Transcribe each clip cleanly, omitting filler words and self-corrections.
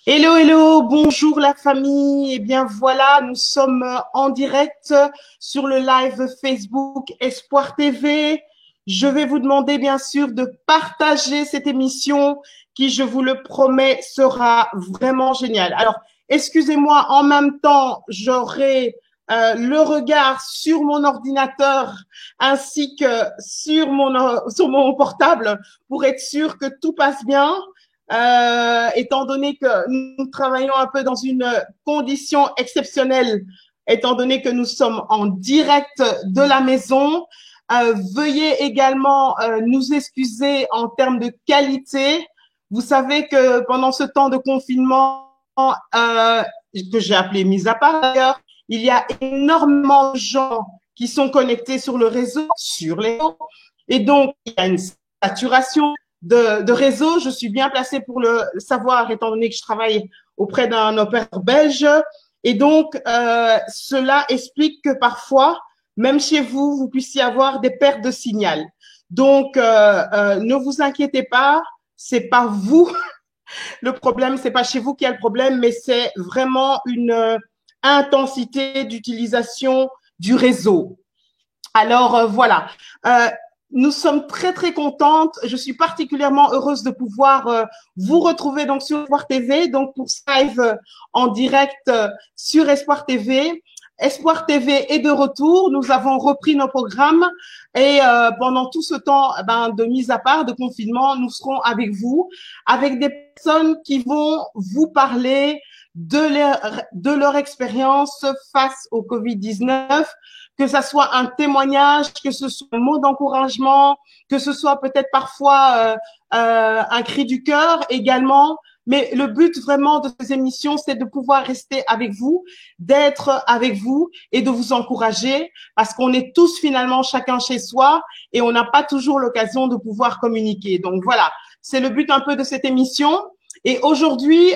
Hello, hello, bonjour la famille. Eh bien voilà, nous sommes en direct sur le live Facebook Espoir TV. Je vais vous demander bien sûr de partager cette émission qui, je vous le promets, sera vraiment géniale. Alors, excusez-moi, en même temps, j'aurai le regard sur mon ordinateur ainsi que sur mon portable pour être sûr que tout passe bien. Étant donné que nous travaillons un peu dans une condition exceptionnelle, étant donné que nous sommes en direct de la maison. Veuillez également nous excuser en termes de qualité. Vous savez que pendant ce temps de confinement, que j'ai appelé mise à part d'ailleurs, il y a énormément de gens qui sont connectés sur le réseau, sur les réseaux, et donc il y a une saturation de réseau. Je suis bien placée pour le savoir, étant donné que je travaille auprès d'un opérateur belge. Et donc, cela explique que parfois, même chez vous, vous puissiez avoir des pertes de signal. Donc, ne vous inquiétez pas, c'est pas vous le problème, c'est pas chez vous qu'il y a le problème, mais c'est vraiment une intensité d'utilisation du réseau. Alors voilà, euh, nous sommes très très contentes. Je suis particulièrement heureuse de pouvoir vous retrouver donc sur Espoir TV, donc pour ce live en direct sur Espoir TV. Espoir TV est de retour. Nous avons repris nos programmes et pendant tout ce temps de mise à part, de confinement, nous serons avec vous, avec des personnes qui vont vous parler de leur expérience face au Covid-19, que ça soit un témoignage, que ce soit un mot d'encouragement, que ce soit peut-être parfois un cri du cœur également. Mais le but vraiment de ces émissions, c'est de pouvoir rester avec vous, d'être avec vous et de vous encourager parce qu'on est tous finalement chacun chez soi et on n'a pas toujours l'occasion de pouvoir communiquer. Donc voilà, c'est le but un peu de cette émission. Et aujourd'hui,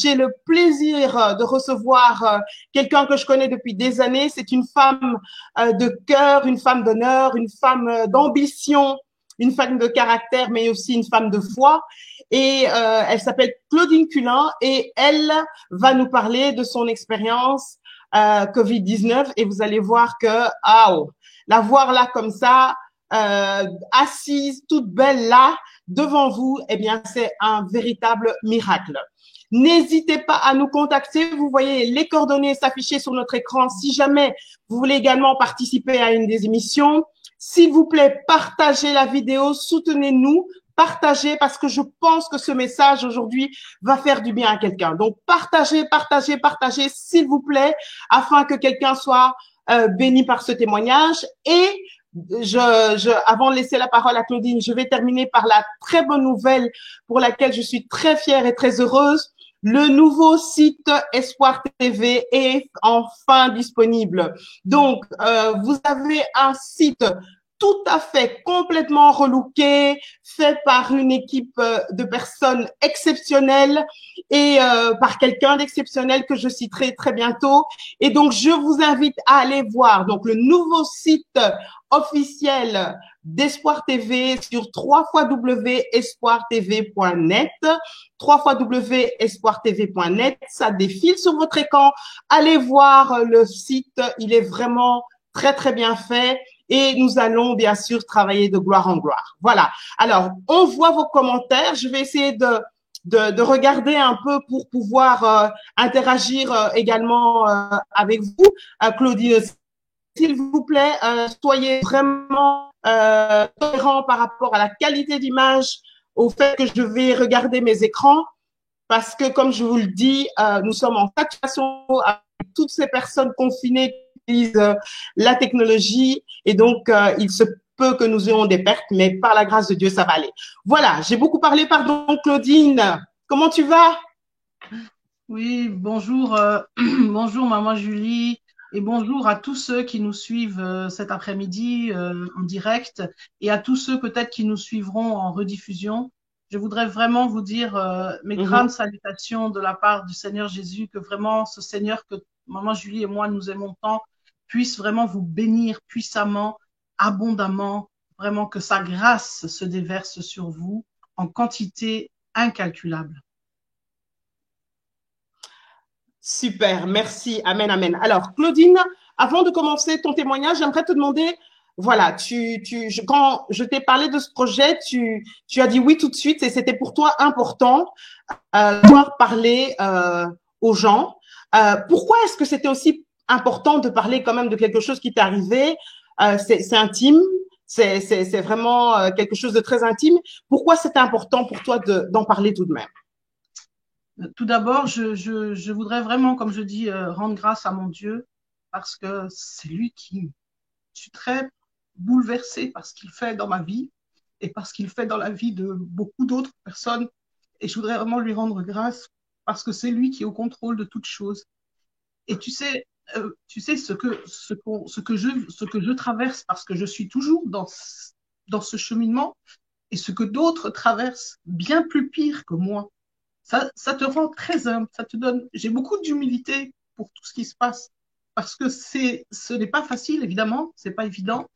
j'ai le plaisir de recevoir quelqu'un que je connais depuis des années. C'est une femme de cœur, une femme d'honneur, une femme d'ambition, une femme de caractère, mais aussi une femme de foi. Et elle s'appelle Claudine Culin et elle va nous parler de son expérience Covid-19. Et vous allez voir que, la voir là comme ça, assise, toute belle là, devant vous, eh bien, c'est un véritable miracle. N'hésitez pas à nous contacter. Vous voyez les coordonnées s'afficher sur notre écran si jamais vous voulez également participer à une des émissions. S'il vous plaît, partagez la vidéo, soutenez-nous, partagez parce que je pense que ce message aujourd'hui va faire du bien à quelqu'un. Donc, partagez, partagez, partagez, s'il vous plaît, afin que quelqu'un soit béni par ce témoignage. Et avant de laisser la parole à Claudine, je vais terminer par la très bonne nouvelle pour laquelle je suis très fière et très heureuse. Le nouveau site Espoir TV est enfin disponible. Donc, vous avez un site tout à fait complètement relooké, fait par une équipe de personnes exceptionnelles et par quelqu'un d'exceptionnel que je citerai très bientôt. Et donc, je vous invite à aller voir donc le nouveau site officiel d'Espoir TV sur www.espoirtv.net. www.espoirtv.net. Ça défile sur votre écran. Allez voir le site. Il est vraiment très, très bien fait. Et nous allons bien sûr travailler de gloire en gloire. Voilà. Alors, on voit vos commentaires. Je vais essayer de regarder un peu pour pouvoir interagir également avec vous. Claudine, s'il vous plaît, soyez vraiment tolérants par rapport à la qualité d'image, au fait que je vais regarder mes écrans, parce que, comme je vous le dis, nous sommes en saturation avec toutes ces personnes confinées qui utilisent la technologie, et donc il se peut que nous ayons des pertes, mais par la grâce de Dieu, ça va aller. Voilà, j'ai beaucoup parlé, pardon, Claudine. Comment tu vas? Oui, bonjour, bonjour Maman Julie et bonjour à tous ceux qui nous suivent cet après-midi en direct et à tous ceux peut-être qui nous suivront en rediffusion. Je voudrais vraiment vous dire mes grandes Mhm. salutations de la part du Seigneur Jésus, que vraiment ce Seigneur que Maman Julie et moi nous aimons tant puisse vraiment vous bénir puissamment, abondamment, vraiment que sa grâce se déverse sur vous en quantité incalculable. Super, merci. Amen, amen. Alors, Claudine, avant de commencer ton témoignage, j'aimerais te demander, voilà, quand je t'ai parlé de ce projet, tu as dit oui tout de suite et c'était pour toi important de pouvoir parler aux gens. Pourquoi est-ce que c'était aussi important de parler quand même de quelque chose qui t'est arrivé? C'est intime, c'est vraiment quelque chose de très intime. Pourquoi c'était important pour toi d'en parler tout de même? Tout d'abord, je voudrais vraiment, comme je dis, rendre grâce à mon Dieu parce que c'est lui qui... Je suis très bouleversée par ce qu'il fait dans ma vie et par ce qu'il fait dans la vie de beaucoup d'autres personnes. Et je voudrais vraiment lui rendre grâce parce que c'est lui qui est au contrôle de toutes choses. Et tu sais ce que je traverse parce que je suis toujours dans ce cheminement et ce que d'autres traversent bien plus pire que moi. Ça te rend très humble, ça te donne. J'ai beaucoup d'humilité pour tout ce qui se passe parce que ce n'est pas facile, évidemment, c'est pas évident.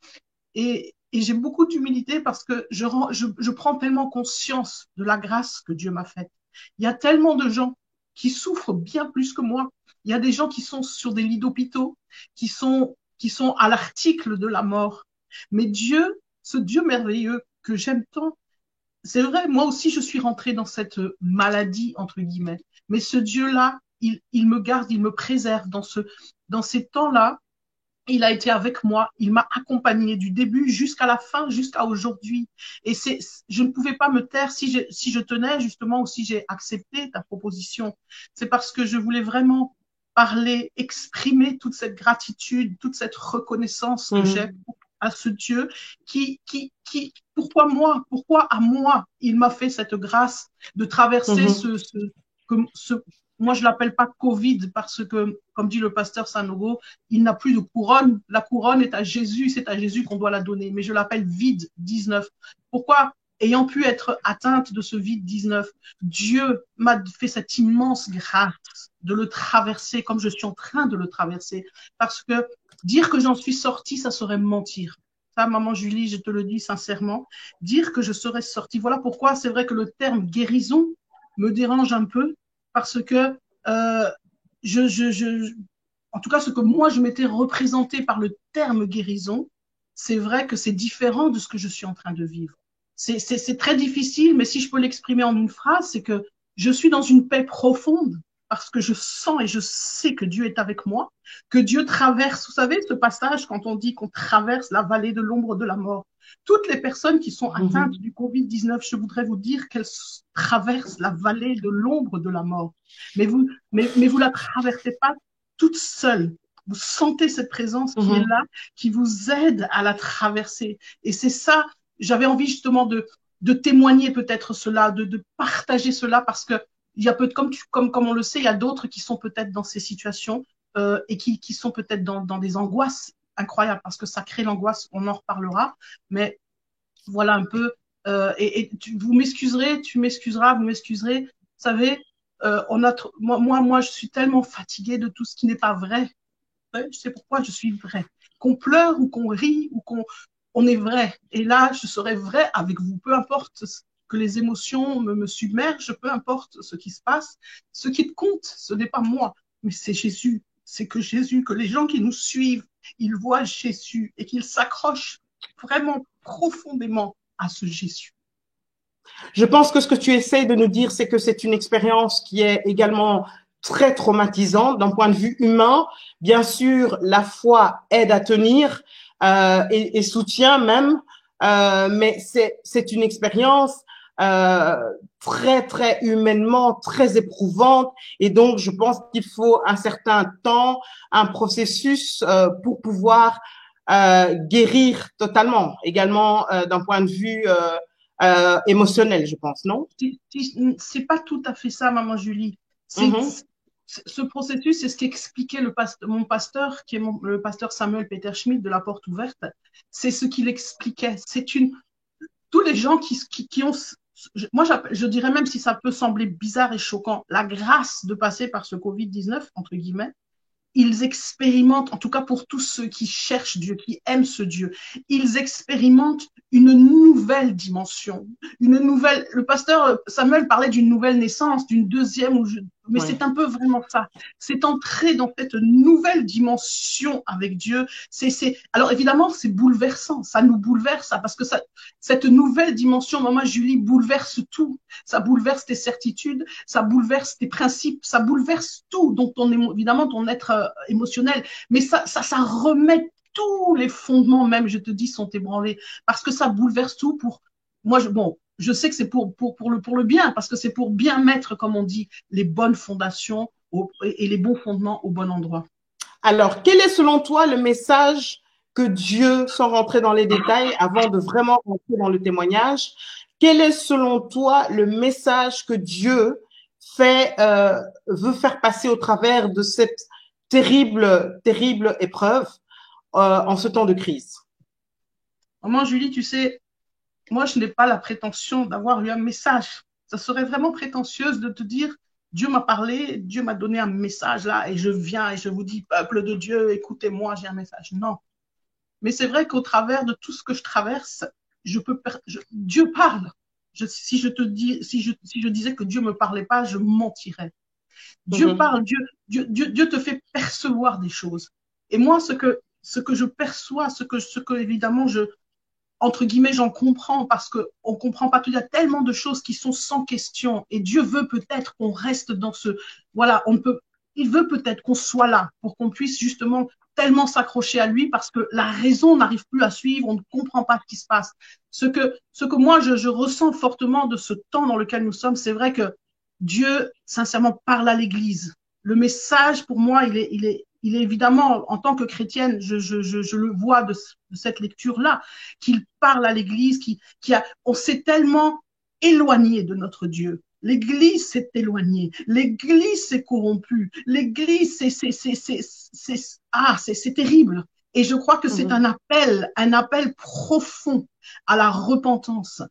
Et j'ai beaucoup d'humilité parce que je prends tellement conscience de la grâce que Dieu m'a faite. Il y a tellement de gens qui souffrent bien plus que moi. Il y a des gens qui sont sur des lits d'hôpitaux, qui sont à l'article de la mort. Mais Dieu, ce Dieu merveilleux que j'aime tant, c'est vrai, moi aussi, je suis rentrée dans cette maladie, entre guillemets. Mais ce Dieu-là, il me garde, il me préserve dans ces temps-là. Il a été avec moi, il m'a accompagné du début jusqu'à la fin, jusqu'à aujourd'hui. Et je ne pouvais pas me taire si je tenais justement ou si j'ai accepté ta proposition. C'est parce que je voulais vraiment parler, exprimer toute cette gratitude, toute cette reconnaissance que j'ai à ce Dieu pourquoi moi, pourquoi à moi, il m'a fait cette grâce de traverser ce moi, je l'appelle pas Covid parce que, comme dit le pasteur Sanogo, il n'a plus de couronne. La couronne est à Jésus, c'est à Jésus qu'on doit la donner. Mais je l'appelle vide 19. Pourquoi? Ayant pu être atteinte de ce vide 19, Dieu m'a fait cette immense grâce de le traverser comme je suis en train de le traverser. Parce que dire que j'en suis sortie, ça serait mentir. Ça, maman Julie, je te le dis sincèrement. Dire que je serais sortie. Voilà pourquoi c'est vrai que le terme guérison me dérange un peu parce que euh, en tout cas, ce que moi je m'étais représenté par le terme guérison, c'est vrai que c'est différent de ce que je suis en train de vivre. C'est très difficile, mais si je peux l'exprimer en une phrase, c'est que je suis dans une paix profonde parce que je sens et je sais que Dieu est avec moi, que Dieu traverse, vous savez, ce passage quand on dit qu'on traverse la vallée de l'ombre de la mort. Toutes les personnes qui sont atteintes du Covid-19, je voudrais vous dire qu'elles traversent la vallée de l'ombre de la mort. Mais vous la traversez pas toute seule. Vous sentez cette présence qui est là, qui vous aide à la traverser. Et c'est ça, j'avais envie justement de témoigner peut-être cela, de partager cela parce que il y a comme on le sait, il y a d'autres qui sont peut-être dans ces situations et qui sont peut-être dans des angoisses incroyables parce que ça crée l'angoisse, on en reparlera. Mais voilà un peu. Vous m'excuserez, tu m'excuseras, vous m'excuserez. Vous savez, moi, je suis tellement fatiguée de tout ce qui n'est pas vrai. Je sais pourquoi je suis vrai. Qu'on pleure ou qu'on rit ou on est vrai. Et là, je serai vrai avec vous. Peu importe que les émotions me submergent, peu importe ce qui se passe. Ce qui compte, ce n'est pas moi, mais c'est Jésus. C'est que Jésus, que les gens qui nous suivent, ils voient Jésus et qu'ils s'accrochent vraiment profondément à ce Jésus. Je pense que ce que tu essayes de nous dire, c'est que c'est une expérience qui est également très traumatisante d'un point de vue humain. Bien sûr, la foi aide à tenir et soutient même, mais c'est une expérience très, très humainement, très éprouvante. Et donc, je pense qu'il faut un certain temps, un processus pour pouvoir guérir totalement, également d'un point de vue émotionnel, je pense, non? C'est pas tout à fait ça, maman Julie. Ce processus, c'est ce qu'expliquait mon pasteur, qui est le pasteur Samuel Peter Schmidt de la Porte Ouverte. C'est ce qu'il expliquait. Tous les gens qui ont, moi je dirais même si ça peut sembler bizarre et choquant, la grâce de passer par ce Covid-19, entre guillemets, ils expérimentent, en tout cas pour tous ceux qui cherchent Dieu, qui aiment ce Dieu, ils expérimentent une nouvelle dimension, le pasteur Samuel parlait d'une nouvelle naissance, d'une deuxième ou Mais Oui. c'est un peu vraiment ça. C'est entrer dans cette nouvelle dimension avec Dieu. Alors évidemment, c'est bouleversant. Ça nous bouleverse, ça, parce que cette nouvelle dimension, Maman Julie, bouleverse tout. Ça bouleverse tes certitudes, ça bouleverse tes principes, ça bouleverse tout, donc évidemment ton être émotionnel. Mais ça remet tous les fondements, même, je te dis, sont ébranlés. Parce que ça bouleverse tout pour. Moi, bon, je sais que c'est pour le bien, parce que c'est pour bien mettre, comme on dit, les bonnes fondations et les bons fondements au bon endroit. Alors, quel est selon toi le message que Dieu, sans rentrer dans les détails, avant de vraiment rentrer dans le témoignage, quel est selon toi le message que Dieu veut faire passer au travers de cette terrible épreuve en ce temps de crise? Maman Julie, tu sais, moi, je n'ai pas la prétention d'avoir eu un message. Ça serait vraiment prétentieuse de te dire, Dieu m'a parlé, Dieu m'a donné un message là, et je viens et je vous dis, peuple de Dieu, écoutez-moi, j'ai un message. Non. Mais c'est vrai qu'au travers de tout ce que je traverse, Dieu parle. Si je disais que Dieu me parlait pas, je mentirais. Dieu Mhm. parle, Dieu te fait percevoir des choses. Et moi, ce que je perçois, ce que évidemment entre guillemets, j'en comprends parce qu'on ne comprend pas tout. Il y a tellement de choses qui sont sans question. Et Dieu veut peut-être qu'on reste dans ce. Voilà, il veut peut-être qu'on soit là pour qu'on puisse justement tellement s'accrocher à lui parce que la raison n'arrive plus à suivre, on ne comprend pas ce qui se passe. Ce que moi, je ressens fortement de ce temps dans lequel nous sommes, c'est vrai que Dieu, sincèrement, parle à l'Église. Le message, pour moi, il est évidemment, en tant que chrétienne, je le vois de cette lecture-là, qu'il parle à l'Église, on s'est tellement éloigné de notre Dieu. L'Église s'est éloignée, l'Église s'est corrompue, l'Église, c'est terrible. Et je crois que c'est Mhm. un appel profond à la repentance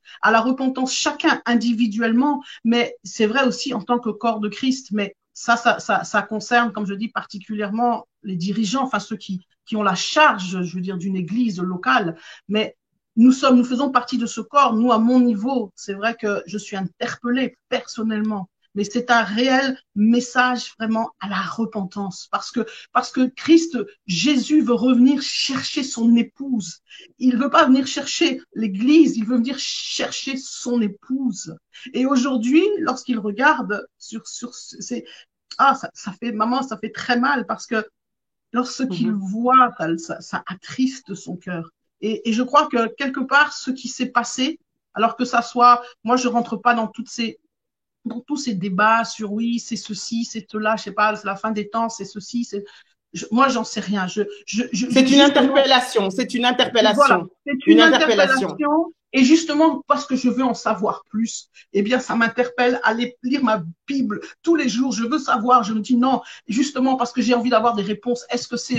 chacun individuellement, mais c'est vrai aussi en tant que corps de Christ. Mais ça concerne, comme je dis, particulièrement les dirigeants, enfin ceux qui ont la charge, je veux dire, d'une église locale. Mais nous faisons partie de ce corps. Nous, à mon niveau, c'est vrai que je suis interpellée personnellement. Mais c'est un réel message vraiment à la repentance. Parce que Christ, Jésus veut revenir chercher son épouse. Il veut pas venir chercher l'église, il veut venir chercher son épouse. Et aujourd'hui, lorsqu'il regarde ça fait, maman, ça fait très mal parce que lorsqu'il Mhm. voit, ça attriste son cœur. Et je crois que quelque part, ce qui s'est passé, alors que ça soit, moi, je rentre pas dans tous ces débats sur oui, c'est ceci, c'est cela, je sais pas, c'est la fin des temps, c'est ceci, moi, j'en sais rien. C'est une Justement, interpellation, c'est une voilà, interpellation, c'est une une interpellation. interpellation. Et justement, parce que je veux en savoir plus, eh bien, ça m'interpelle à aller lire ma Bible tous les jours. Je veux savoir. Je me dis non, justement parce que j'ai envie d'avoir des réponses. Est-ce que c'est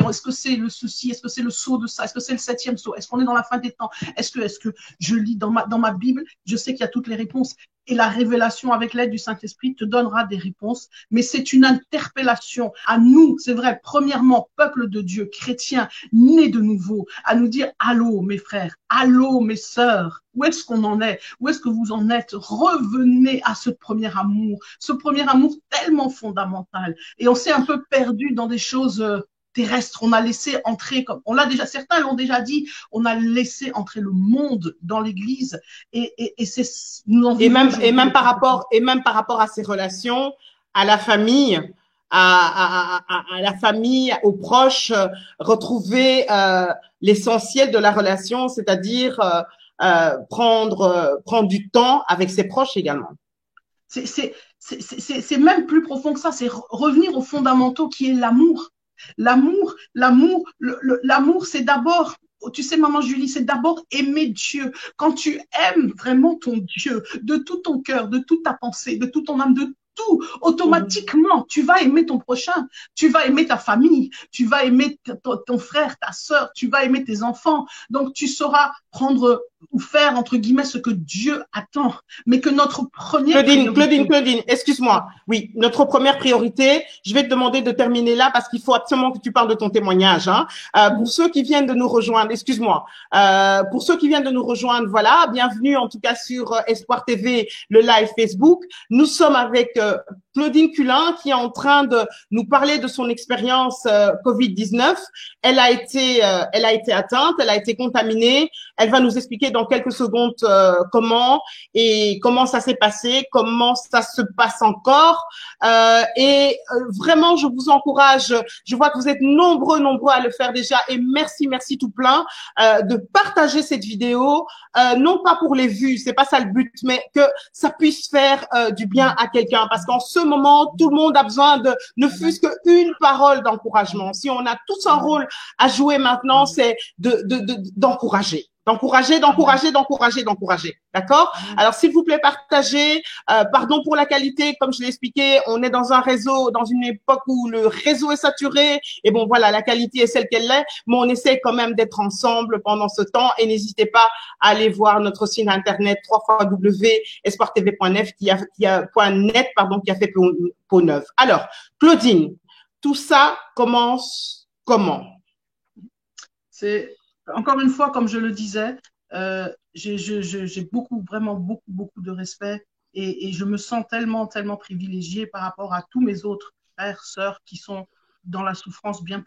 le ceci? Est-ce que c'est le sceau de ça? Est-ce que c'est le septième sceau? Est-ce qu'on est dans la fin des temps? Est-ce que je lis dans ma Bible? Je sais qu'il y a toutes les réponses. Et la révélation avec l'aide du Saint-Esprit te donnera des réponses. Mais c'est une interpellation à nous, c'est vrai, premièrement, peuple de Dieu, chrétien, né de nouveau, à nous dire allô mes frères, allô mes sœurs, où est-ce qu'on en est? Où est-ce que vous en êtes? Revenez à ce premier amour tellement fondamental. Et on s'est un peu perdu dans des choses terrestres. On a laissé entrer, comme on l'a déjà, certains l'ont déjà dit, on a laissé entrer le monde dans l'Église et nous en vivons aujourd'hui les conséquences. Et même par rapport à ses relations, à la famille, à la famille, aux proches, retrouver l'essentiel de la relation, c'est-à-dire prendre du temps avec ses proches également. C'est même plus profond que ça, c'est revenir aux fondamentaux qui est l'amour. L'amour, c'est d'abord, tu sais, maman Julie, c'est d'abord aimer Dieu. Quand tu aimes vraiment ton Dieu, de tout ton cœur, de toute ta pensée, de toute ton âme, de tout, Mhm. automatiquement, tu vas aimer ton prochain, tu vas aimer ta famille, tu vas aimer ton frère, ta sœur, tu vas aimer tes enfants. Donc, tu sauras prendre ou faire, entre guillemets, ce que Dieu attend, mais que notre première priorité… Claudine, excuse-moi. Oui, notre première priorité, je vais te demander de terminer là parce qu'il faut absolument que tu parles de ton témoignage. Hein. Pour ceux qui viennent de nous rejoindre, excuse-moi, pour ceux qui viennent de nous rejoindre, voilà, bienvenue en tout cas sur Espoir TV, le live Facebook. Nous sommes avec Claudine Culin qui est en train de nous parler de son expérience Covid-19. Elle a été atteinte, elle a été contaminée. Elle va nous expliquer dans quelques secondes comment et comment ça s'est passé, comment ça se passe encore. Vraiment, je vous encourage. Je vois que vous êtes nombreux à le faire déjà et merci tout plein de partager cette vidéo, non pas pour les vues, c'est pas ça le but, mais que ça puisse faire du bien à quelqu'un parce qu'en ce moment, tout le monde a besoin de ne fût-ce qu'une parole d'encouragement. Si on a tous un rôle à jouer maintenant, c'est d'encourager. D'accord? Alors, s'il vous plaît, partagez. Pardon pour la qualité. Comme je l'ai expliqué, on est dans un réseau, dans une époque où le réseau est saturé. Et bon, voilà, la qualité est celle qu'elle est. Mais on essaie quand même d'être ensemble pendant ce temps. Et n'hésitez pas à aller voir notre site internet www.espoirtv.net qui a fait peau neuve. Alors, Claudine, tout ça commence comment? C'est… Encore une fois, comme je le disais, j'ai vraiment beaucoup de respect et je me sens tellement privilégiée par rapport à tous mes autres frères, sœurs qui sont dans la souffrance bien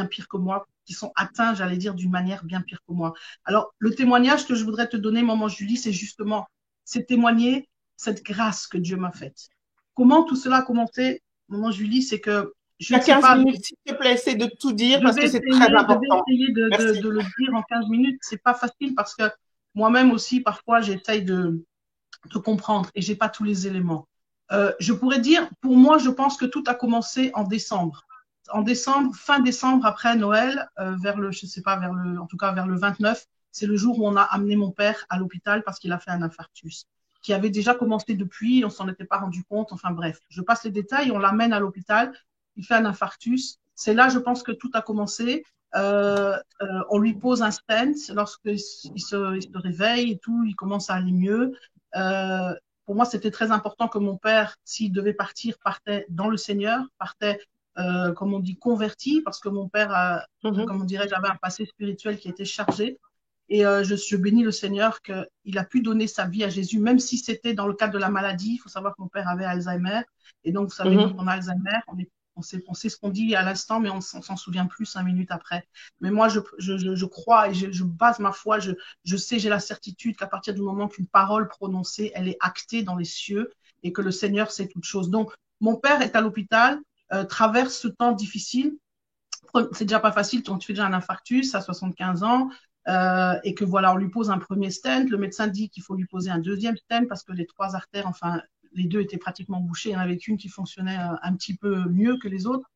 pire que moi, qui sont atteints, j'allais dire, d'une manière bien pire que moi. Alors, le témoignage que je voudrais te donner, maman Julie, c'est justement, c'est témoigner cette grâce que Dieu m'a faite. Comment tout cela a commencé, maman Julie, c'est que il y a 15 minutes, s'il te plaît, essaie de tout dire parce que c'est très important. Je vais essayer de le dire en 15 minutes. C'est pas facile parce que moi-même aussi, parfois, j'essaye de comprendre et j'ai pas tous les éléments. Je pourrais dire, pour moi, je pense que tout a commencé en décembre. En décembre, fin décembre, après Noël, en tout cas vers le 29, c'est le jour où on a amené mon père à l'hôpital parce qu'il a fait un infarctus qui avait déjà commencé depuis, on s'en était pas rendu compte. Enfin bref, je passe les détails, on l'amène à l'hôpital. Il fait un infarctus. C'est là, je pense que tout a commencé. On lui pose un stent lorsqu'il se réveille et tout, il commence à aller mieux. Pour moi, c'était très important que mon père, s'il devait partir, partait dans le Seigneur, partait, comme on dit, converti, parce que mon père, comme on dirait, j'avais un passé spirituel qui était chargé. Et je bénis le Seigneur qu'il a pu donner sa vie à Jésus, même si c'était dans le cadre de la maladie. Il faut savoir que mon père avait Alzheimer. Et donc, vous savez, quand on a Alzheimer, on sait ce qu'on dit à l'instant, mais on s'en souvient plus 5 minutes après. Mais moi, je crois et je base ma foi. Je sais, j'ai la certitude qu'à partir du moment qu'une parole prononcée, elle est actée dans les cieux et que le Seigneur sait toutes choses. Donc, mon père est à l'hôpital, traverse ce temps difficile. C'est déjà pas facile, tu fais déjà un infarctus à 75 ans. Et que voilà, on lui pose un premier stent. Le médecin dit qu'il faut lui poser un deuxième stent parce que les 3 artères, enfin, les 2 étaient pratiquement bouchées. Il y en avait qu'une qui fonctionnait un petit peu mieux que les autres.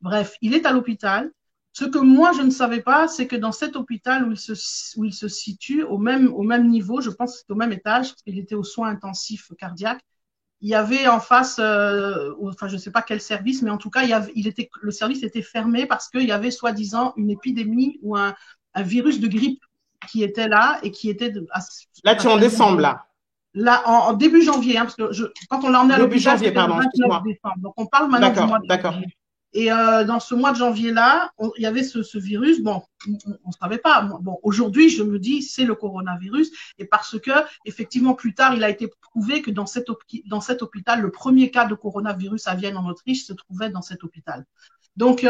Bref, il est à l'hôpital. Ce que moi, je ne savais pas, c'est que dans cet hôpital où il se situe, au même niveau, je pense que c'est au même étage, parce qu'il était aux soins intensifs cardiaques, il y avait en face, enfin, je ne sais pas quel service, mais en tout cas, le service était fermé parce qu'il y avait soi-disant une épidémie ou un virus de grippe qui était là et qui était… Là, tu es en décembre, là. Là, en début janvier, hein, parce que quand on l'a emmené à l'hôpital, c'était le 29 décembre. Donc, on parle maintenant du mois de janvier. Et dans ce mois de janvier-là, il y avait ce virus. Bon, on ne savait pas. Bon, aujourd'hui, je me dis, c'est le coronavirus. Et parce que, effectivement, plus tard, il a été prouvé que dans cet hôpital, le premier cas de coronavirus à Vienne, en Autriche, se trouvait dans cet hôpital. Donc,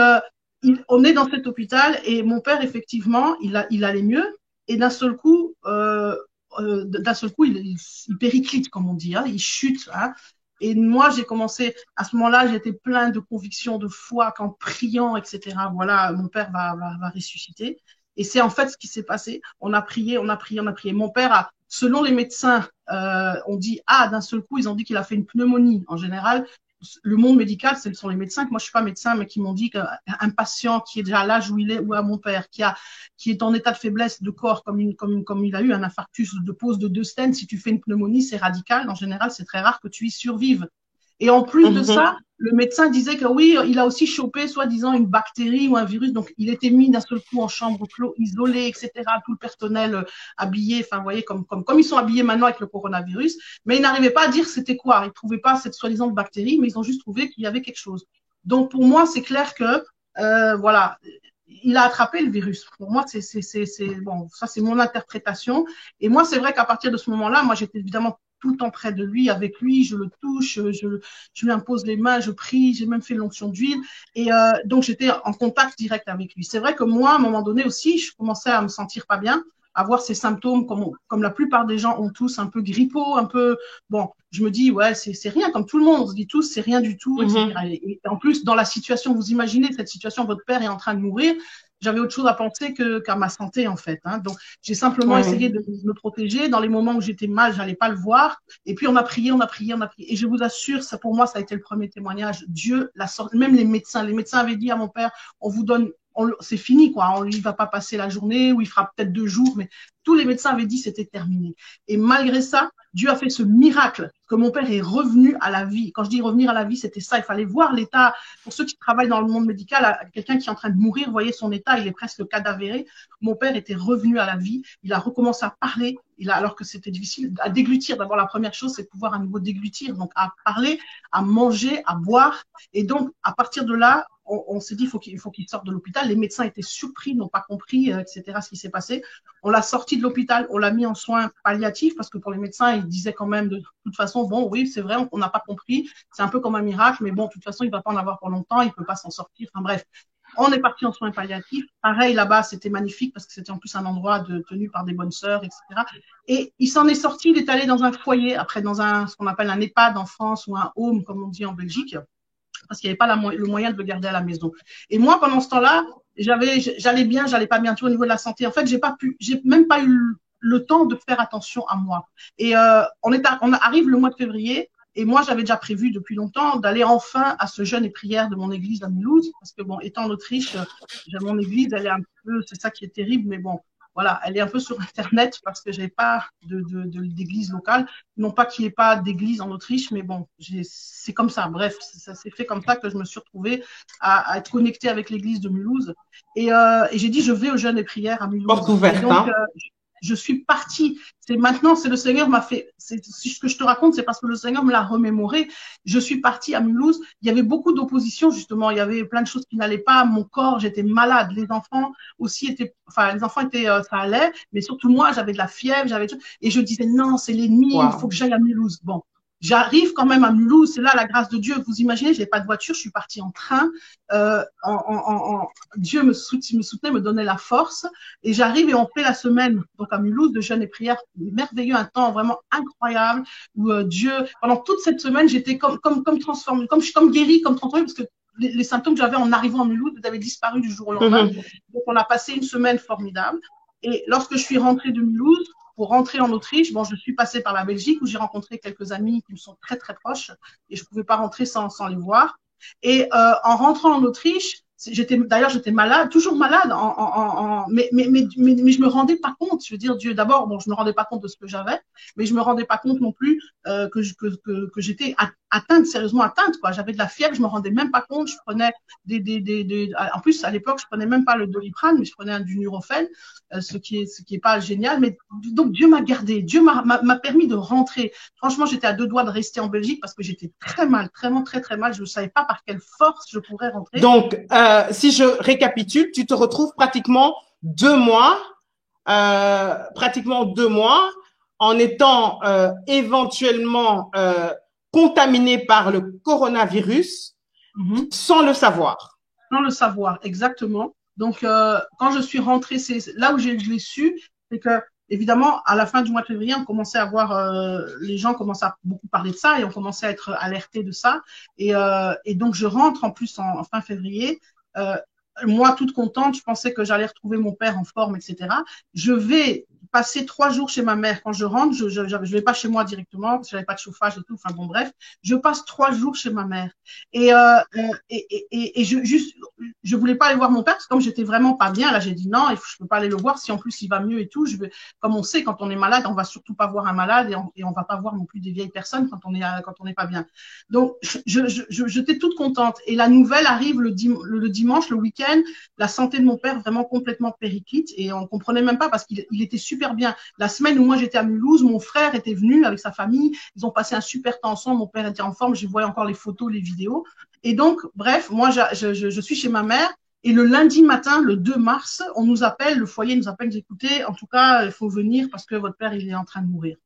on est dans cet hôpital et mon père, effectivement, il allait mieux. Et d'un seul coup, il périclite, comme on dit, hein, il chute. Hein. Et moi, j'ai commencé, à ce moment-là, j'étais plein de conviction, de foi, qu'en priant, etc., voilà, mon père va ressusciter. Et c'est en fait ce qui s'est passé. On a prié. Mon père selon les médecins, on dit, d'un seul coup, ils ont dit qu'il a fait une pneumonie. En général, le monde médical, ce sont les médecins, que moi je suis pas médecin, mais qui m'ont dit qu'un patient qui est déjà à l'âge où il est, ou à mon père, qui est en état de faiblesse de corps, comme il a eu un infarctus de pose de 2 stents, si tu fais une pneumonie, c'est radical. En général, c'est très rare que tu y survives. Et en plus de Mhm. ça, le médecin disait que oui, il a aussi chopé soi-disant une bactérie ou un virus. Donc, il était mis d'un seul coup en chambre clos, isolé, etc. Tout le personnel habillé, enfin, vous voyez, comme ils sont habillés maintenant avec le coronavirus. Mais ils n'arrivaient pas à dire c'était quoi. Ils ne trouvaient pas cette soi-disant bactérie, mais ils ont juste trouvé qu'il y avait quelque chose. Donc, pour moi, c'est clair que, voilà, il a attrapé le virus. Pour moi, bon, ça, c'est mon interprétation. Et moi, c'est vrai qu'à partir de ce moment-là, moi, j'étais évidemment tout le temps près de lui, avec lui, je le touche, je lui impose les mains, je prie, j'ai même fait l'onction d'huile. Et donc, j'étais en contact direct avec lui. C'est vrai que moi, à un moment donné aussi, je commençais à me sentir pas bien, avoir ces symptômes comme la plupart des gens ont tous, un peu grippaux, un peu, bon, je me dis, ouais, c'est rien, comme tout le monde, on se dit tous, c'est rien du tout, Mhm. etc. Et en plus, dans la situation, vous imaginez cette situation, votre père est en train de mourir, j'avais autre chose à penser qu'à ma santé, en fait. Hein. Donc, j'ai simplement essayé Oui. de me protéger. Dans les moments où j'étais mal, j'allais pas le voir. Et puis, on a prié, on a prié, on a prié. Et je vous assure, ça, pour moi, ça a été le premier témoignage. Dieu, même les médecins avaient dit à mon père, on vous donne, c'est fini, quoi. On ne va pas passer la journée, ou il fera peut-être 2 jours, mais tous les médecins avaient dit que c'était terminé. Et malgré ça, Dieu a fait ce miracle que mon père est revenu à la vie. Quand je dis revenir à la vie, c'était ça. Il fallait voir l'état. Pour ceux qui travaillent dans le monde médical, quelqu'un qui est en train de mourir, vous voyez son état, il est presque cadavéré. Mon père était revenu à la vie. Il a recommencé à parler. Alors que c'était difficile, à déglutir. D'abord, la première chose, c'est de pouvoir à nouveau déglutir. Donc, à parler, à manger, à boire. Et donc, à partir de là, on s'est dit, il faut qu'il sorte de l'hôpital. Les médecins étaient surpris, n'ont pas compris, etc., ce qui s'est passé. On l'a sorti de l'hôpital, on l'a mis en soins palliatifs parce que pour les médecins, ils disaient quand même de toute façon, bon, oui, c'est vrai, on n'a pas compris, c'est un peu comme un miracle, mais bon, de toute façon, il ne va pas en avoir pour longtemps, il ne peut pas s'en sortir. Enfin bref, on est parti en soins palliatifs. Pareil, là-bas, c'était magnifique parce que c'était en plus un endroit tenu par des bonnes sœurs, etc. Et il s'en est sorti, il est allé dans un foyer, après dans ce qu'on appelle un EHPAD en France ou un home, comme on dit en Belgique, parce qu'il n'y avait pas le moyen de le garder à la maison. Et moi, pendant ce temps-là, j'allais bien, j'allais pas bien, tout au niveau de la santé. En fait, j'ai même pas eu le temps de faire attention à moi. Et on arrive le mois de février, et moi, j'avais déjà prévu depuis longtemps d'aller enfin à ce jeûne et prière de mon église à Mulhouse, parce que bon, étant en Autriche, mon église, elle est un peu, c'est ça qui est terrible, mais bon, voilà, elle est un peu sur Internet parce que j'ai pas d'église locale. Non pas qu'il n'y ait pas d'église en Autriche, mais bon, c'est comme ça. Bref, ça s'est fait comme ça que je me suis retrouvée à être connectée avec l'église de Mulhouse. Et j'ai dit, je vais au jeûne et prières à Porte Mulhouse. Et ouverte, donc, hein. je suis partie. C'est le Seigneur m'a fait. Si ce que je te raconte, c'est parce que le Seigneur me l'a remémoré. Je suis partie à Mulhouse. Il y avait beaucoup d'opposition justement. Il y avait plein de choses qui n'allaient pas. Mon corps, j'étais malade. Les enfants aussi étaient. Enfin, les enfants étaient, ça allait, mais surtout moi, j'avais de la fièvre, et je disais non, c'est l'ennemi. Il faut Wow. que j'aille à Mulhouse. Bon. J'arrive quand même à Mulhouse, c'est là la grâce de Dieu. Vous imaginez, je n'ai pas de voiture, je suis partie en train. Dieu me soutenait, me donnait la force. Et j'arrive et on fait la semaine donc à Mulhouse de jeûne et prière, merveilleux, un temps vraiment incroyable où Dieu, pendant toute cette semaine, j'étais comme transformée, comme guérie, comme transformée, parce que les symptômes que j'avais en arrivant à Mulhouse avaient disparu du jour au lendemain. Mhm. Donc on a passé une semaine formidable. Et lorsque je suis rentrée de Mulhouse, pour rentrer en Autriche, bon, je suis passée par la Belgique où j'ai rencontré quelques amis qui me sont très très proches et je ne pouvais pas rentrer sans les voir. Et en rentrant en Autriche, d'ailleurs, j'étais malade, toujours malade, mais je me rendais pas compte. Je veux dire, Dieu, d'abord, bon, je me rendais pas compte de ce que j'avais, mais je me rendais pas compte non plus que j'étais atteinte, sérieusement atteinte, quoi. J'avais de la fièvre, je me rendais même pas compte. Je prenais en plus, à l'époque, je prenais même pas le Doliprane, mais je prenais du Nurofen, ce qui est pas génial. Mais donc, Dieu m'a gardé, Dieu m'a permis de rentrer. Franchement, j'étais à 2 doigts de rester en Belgique parce que j'étais très mal, vraiment très, très mal. Je ne savais pas par quelle force je pourrais rentrer. Donc, si je récapitule, tu te retrouves pratiquement 2 mois, en étant éventuellement contaminé par le coronavirus Mhm. sans le savoir. Sans le savoir, exactement. Donc, quand je suis rentrée, c'est là où je l'ai su, c'est que, évidemment, à la fin du mois de février, on commençait à voir, les gens commençaient à beaucoup parler de ça et on commençait à être alertés de ça. Et donc, je rentre en plus en fin février. Euh, Moi, toute contente, je pensais que j'allais retrouver mon père en forme, etc. Je vais passer 3 jours chez ma mère. Quand je rentre, je vais pas chez moi directement parce que j'avais pas de chauffage et tout. Enfin bon, bref, je passe 3 jours chez ma mère. Et, je voulais pas aller voir mon père parce que comme j'étais vraiment pas bien, là, j'ai dit non, je peux pas aller le voir si en plus il va mieux et tout. Comme on sait, quand on est malade, on va surtout pas voir un malade et on va pas voir non plus des vieilles personnes quand on n'est pas bien. Donc, j'étais toute contente. Et la nouvelle arrive le dimanche, le week-end, la santé de mon père vraiment complètement périclite et on comprenait même pas parce qu'il était super bien. La semaine où moi j'étais à Mulhouse, mon frère était venu avec sa famille, ils ont passé un super temps ensemble, mon père était en forme, je voyais encore les photos, les vidéos. Et donc, bref, moi je suis chez ma mère et le lundi matin, le 2 mars, on nous appelle, le foyer nous appelle, écoutez, en tout cas, il faut venir parce que votre père, il est en train de mourir.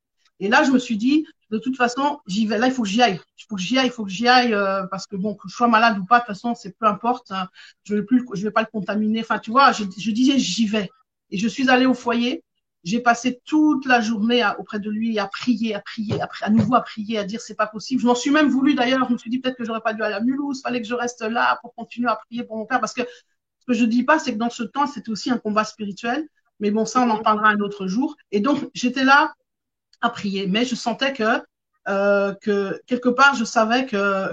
Et là, je me suis dit, de toute façon, j'y vais. Là, il faut que j'y aille. Il faut que j'y aille parce que bon, que je sois malade ou pas, de toute façon, c'est peu importe. Hein, je vais pas le contaminer. Enfin, tu vois, je disais, j'y vais. Et je suis allée au foyer. J'ai passé toute la journée auprès de lui à prier, à nouveau à prier, à dire c'est pas possible. Je m'en suis même voulu d'ailleurs. Je me suis dit peut-être que j'aurais pas dû aller à Mulhouse. Fallait que je reste là pour continuer à prier pour mon père parce que ce que je dis pas, c'est que dans ce temps, c'était aussi un combat spirituel. Mais bon, ça, on en parlera un autre jour. Et donc, j'étais là à prier, mais je sentais que quelque part, je savais que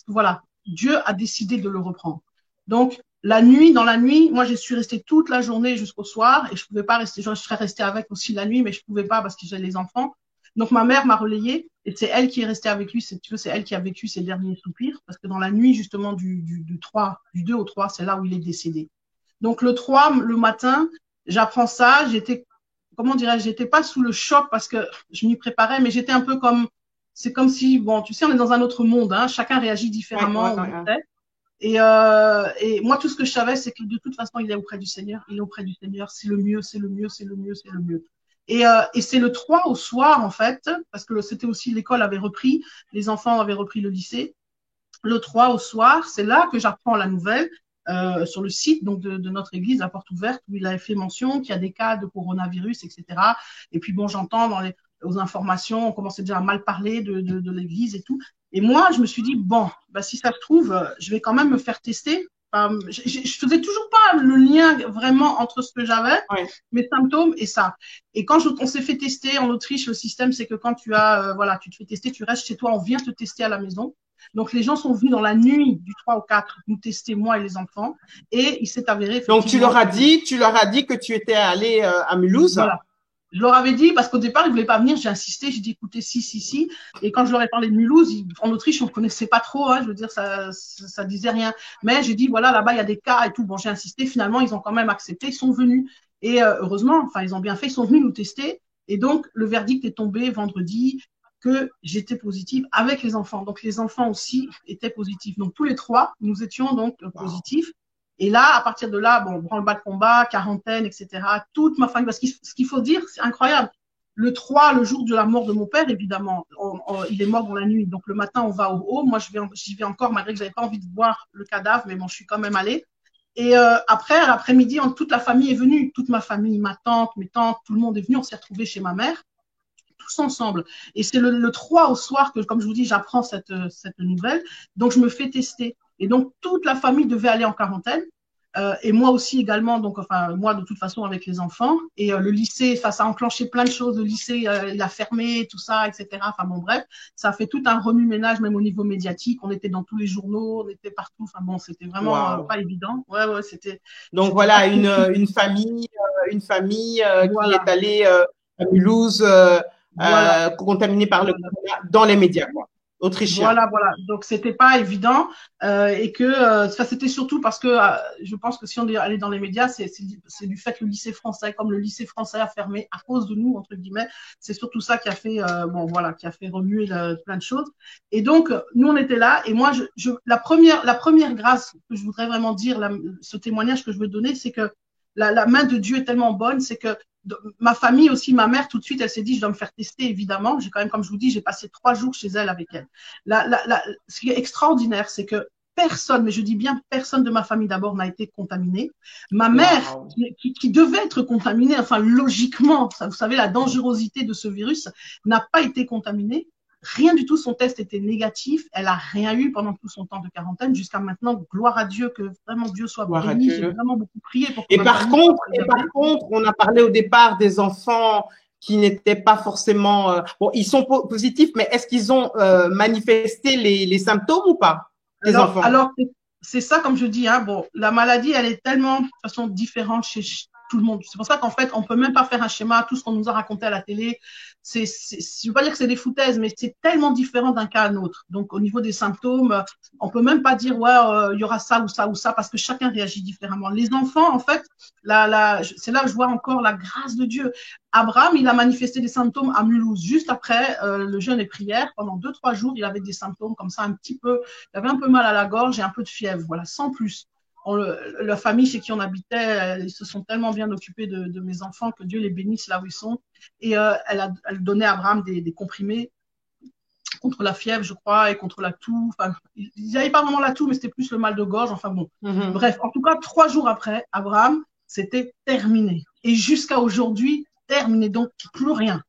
voilà, Dieu a décidé de le reprendre. Donc, dans la nuit, moi, je suis restée toute la journée jusqu'au soir et je pouvais pas rester, je serais restée avec aussi la nuit, mais je pouvais pas parce que j'ai les enfants. Donc, ma mère m'a relayée et c'est elle qui est restée avec lui. C'est elle qui a vécu ses derniers soupirs parce que dans la nuit, justement, du 2 au 3, c'est là où il est décédé. Donc, le 3, le matin, j'apprends ça. Comment dirais-je, j'étais pas sous le choc parce que je m'y préparais, mais j'étais un peu c'est comme si, bon, tu sais, on est dans un autre monde, hein, chacun réagit différemment. Ouais. Et moi, tout ce que je savais, c'est que de toute façon, il est auprès du Seigneur, c'est le mieux, c'est le mieux, c'est le mieux, c'est le mieux. Et c'est le 3 au soir, en fait, parce que c'était aussi, l'école avait repris, les enfants avaient repris le lycée. Le 3 au soir, c'est là que j'apprends la nouvelle. Sur le site donc de notre église, la Porte Ouverte, où il avait fait mention qu'il y a des cas de coronavirus, etc. Et puis bon, j'entends aux informations, on commençait déjà à mal parler de l'église et tout. Et moi, je me suis dit, bon, bah, si ça se trouve, je vais quand même me faire tester. Je faisais toujours pas le lien vraiment entre ce que j'avais, mes symptômes et ça. Et quand on s'est fait tester en Autriche, le système, c'est que quand tu te fais tester, tu restes chez toi, on vient te tester à la maison. Donc, les gens sont venus dans la nuit du 3 au 4 nous tester, moi et les enfants. Et il s'est avéré… Donc, tu leur as dit que tu étais allé à Mulhouse. Voilà. Je leur avais dit, parce qu'au départ, ils ne voulaient pas venir, j'ai insisté, j'ai dit, écoutez, si. Et quand je leur ai parlé de Mulhouse, en Autriche, on ne connaissait pas trop, hein, je veux dire, ça disait rien. Mais j'ai dit, voilà, là-bas, il y a des cas et tout. Bon, j'ai insisté, finalement, ils ont quand même accepté, ils sont venus. Et heureusement, enfin, ils ont bien fait, ils sont venus nous tester. Et donc, le verdict est tombé vendredi que j'étais positive avec les enfants. Donc, les enfants aussi étaient positifs. Donc, tous les 3, nous étions donc positifs. Et là, à partir de là, bon, branle-bas de combat, quarantaine, etc. Toute ma famille, parce que ce qu'il faut dire, c'est incroyable. Le 3, le jour de la mort de mon père, évidemment, il est mort dans la nuit. Donc, le matin, on va au haut. Moi, j'y vais encore, malgré que j'avais pas envie de voir le cadavre, mais bon, je suis quand même allée. Et après, à l'après-midi, toute la famille est venue. Toute ma famille, ma tante, mes tantes, tout le monde est venu. On s'est retrouvés chez ma mère, tous ensemble. Et c'est le 3 au soir que, comme je vous dis, j'apprends cette nouvelle. Donc, je me fais tester. Et donc, toute la famille devait aller en quarantaine. Et moi aussi également, donc enfin moi de toute façon avec les enfants. Et le lycée, ça a enclenché plein de choses. Le lycée, il a fermé, tout ça, etc. Enfin bon, bref, ça a fait tout un remue-ménage même au niveau médiatique. On était dans tous les journaux, on était partout. Enfin bon, c'était vraiment pas évident. Ouais, c'était. Donc voilà, une famille qui est allée à Mulhouse contaminée par le corona dans les médias, quoi. Autrichien. Voilà. Donc, c'était pas évident et que c'était surtout parce que je pense que si on est allé dans les médias, c'est du fait que le lycée français, comme le lycée français a fermé à cause de nous, entre guillemets, c'est surtout ça qui a fait, qui a fait remuer plein de choses. Et donc, nous, on était là et moi, la première grâce que je voudrais vraiment dire, ce témoignage que je veux donner, c'est que la main de Dieu est tellement bonne, c'est que ma famille aussi, ma mère, tout de suite, elle s'est dit, je dois me faire tester, évidemment. J'ai quand même, comme je vous dis, j'ai passé 3 jours chez elle avec elle. Ce qui est extraordinaire, c'est que personne, mais je dis bien personne de ma famille d'abord n'a été contaminé. Ma mère, qui devait être contaminée, enfin, logiquement, vous savez, la dangerosité de ce virus, n'a pas été contaminée. rien du tout. Son test était négatif. Elle a rien eu pendant tout son temps de quarantaine jusqu'à maintenant. Gloire à Dieu, que vraiment Dieu soit Gloire à béni. J'ai Dieu. vraiment beaucoup prié pour que Et ma par famille soit contre, préservée. on a parlé au départ des enfants qui n'étaient pas forcément, bon, ils sont positifs, mais est-ce qu'ils ont manifesté les symptômes ou pas, tes enfants? Alors c'est ça, comme je dis, hein, bon, la maladie, elle est tellement de façon différente chez tout le monde. C'est pour ça qu'en fait, on peut même pas faire un schéma. Tout ce qu'on nous a raconté à la télé, je veux pas dire que c'est des foutaises, mais c'est tellement différent d'un cas à l'autre. Donc, au niveau des symptômes, on peut même pas dire, ouais, il y aura ça ou ça ou ça, parce que chacun réagit différemment. Les enfants, en fait, c'est là que je vois encore la grâce de Dieu. Abraham, il a manifesté des symptômes à Mulhouse. Juste après le jeûne et prière, pendant 2-3 jours, il avait des symptômes comme ça, un petit peu. Il avait un peu mal à la gorge et un peu de fièvre, voilà, sans plus. La famille chez qui on habitait, ils se sont tellement bien occupés de mes enfants que Dieu les bénisse là où ils sont. Et elle donnait à Abraham des comprimés contre la fièvre, je crois, et contre la toux. Enfin, il n'y avait pas vraiment la toux, mais c'était plus le mal de gorge. Enfin bon, bref, en tout cas, 3 jours après, Abraham, c'était terminé. Et jusqu'à aujourd'hui, terminé, donc plus rien.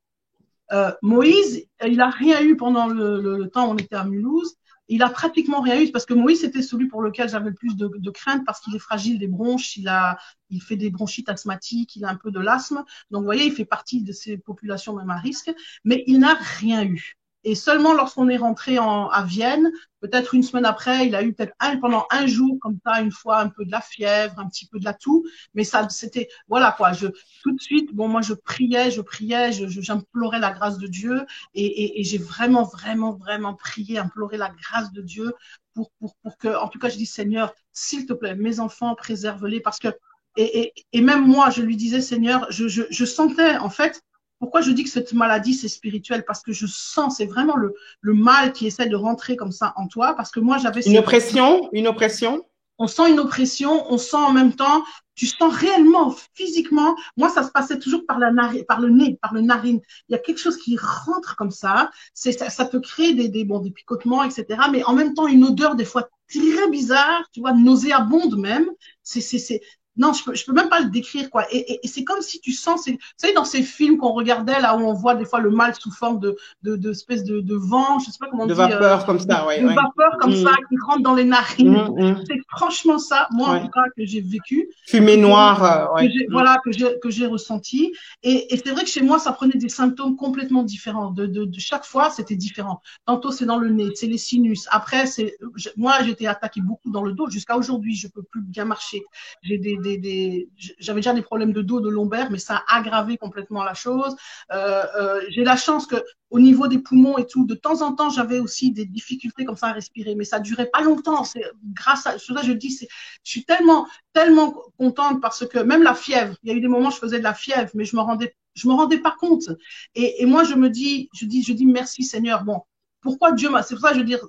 Moïse, il a rien eu pendant le temps où on était à Mulhouse. Il a pratiquement rien eu parce que Moïse, c'était celui pour lequel j'avais le plus de crainte parce qu'il est fragile des bronches, il fait des bronchites asthmatiques, il a un peu de l'asthme. Donc, vous voyez, il fait partie de ces populations même à risque, mais il n'a rien eu. Et seulement lorsqu'on est rentré à Vienne, peut-être une semaine après, il a eu peut-être pendant un jour, comme ça, une fois, un peu de la fièvre, un petit peu de la toux. Mais ça, c'était, voilà quoi, tout de suite, bon, moi, je priais, j'implorais la grâce de Dieu et j'ai vraiment, vraiment, vraiment prié, imploré la grâce de Dieu pour que, en tout cas, je dis, Seigneur, s'il te plaît, mes enfants, préserve-les parce que, et même moi, je lui disais, Seigneur, je sentais, en fait, pourquoi je dis que cette maladie, c'est spirituel? Parce que je sens, c'est vraiment le mal qui essaie de rentrer comme ça en toi. Parce que moi, j'avais Une oppression, une oppression. On sent une oppression, on sent en même temps, tu sens réellement, physiquement. Moi, ça se passait toujours par la narine, par le nez, par le narine. Il y a quelque chose qui rentre comme ça. Ça peut créer des picotements, etc. Mais en même temps, une odeur des fois très bizarre, tu vois, nauséabonde même. Non, je peux même pas le décrire, quoi. Et c'est comme si tu sens, vous savez, dans ces films qu'on regardait, là où on voit des fois le mal sous forme d'espèce de vent, je sais pas comment on De dit, vapeur comme ça, oui. de vapeur comme ça qui rentre dans les narines. C'est franchement ça, moi en tout cas, que j'ai vécu. Fumée noire, oui. Voilà, que j'ai ressenti. Et c'est vrai que chez moi, ça prenait des symptômes complètement différents. De chaque fois, c'était différent. Tantôt, c'est dans le nez, c'est les sinus. Après, moi, j'étais attaquée beaucoup dans le dos. Jusqu'à aujourd'hui, je peux plus bien marcher. J'avais déjà des problèmes de dos, de lombaire, mais ça a aggravé complètement la chose. J'ai la chance que au niveau des poumons et tout, de temps en temps, j'avais aussi des difficultés comme ça à respirer, mais ça durait pas longtemps. C'est grâce à ça, je dis, je suis tellement contente parce que même la fièvre, il y a eu des moments où je faisais de la fièvre, mais je me rendais pas compte. Et moi, je dis merci Seigneur. Bon, pourquoi Dieu c'est pour ça que je veux dire,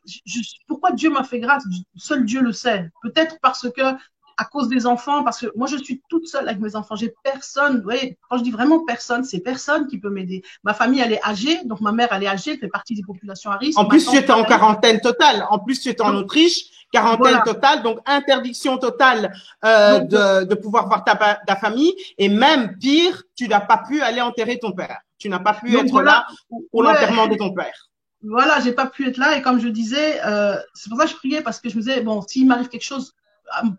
pourquoi Dieu m'a fait grâce? Seul Dieu le sait. Peut-être parce que à cause des enfants, parce que moi, je suis toute seule avec mes enfants. J'ai personne, vous voyez, quand je dis vraiment personne, c'est personne qui peut m'aider. Ma famille, elle est âgée, donc ma mère, elle est âgée, elle fait partie des populations à risque. En plus, tu étais en quarantaine totale. En plus, tu étais en Autriche, quarantaine totale, donc interdiction totale de pouvoir voir ta famille. Et même pire, tu n'as pas pu aller enterrer ton père. Tu n'as pas pu être là pour l'enterrement de ton père. Voilà, j'ai pas pu être là. Et comme je disais, c'est pour ça que je priais, parce que je me disais, bon, s'il m'arrive quelque chose,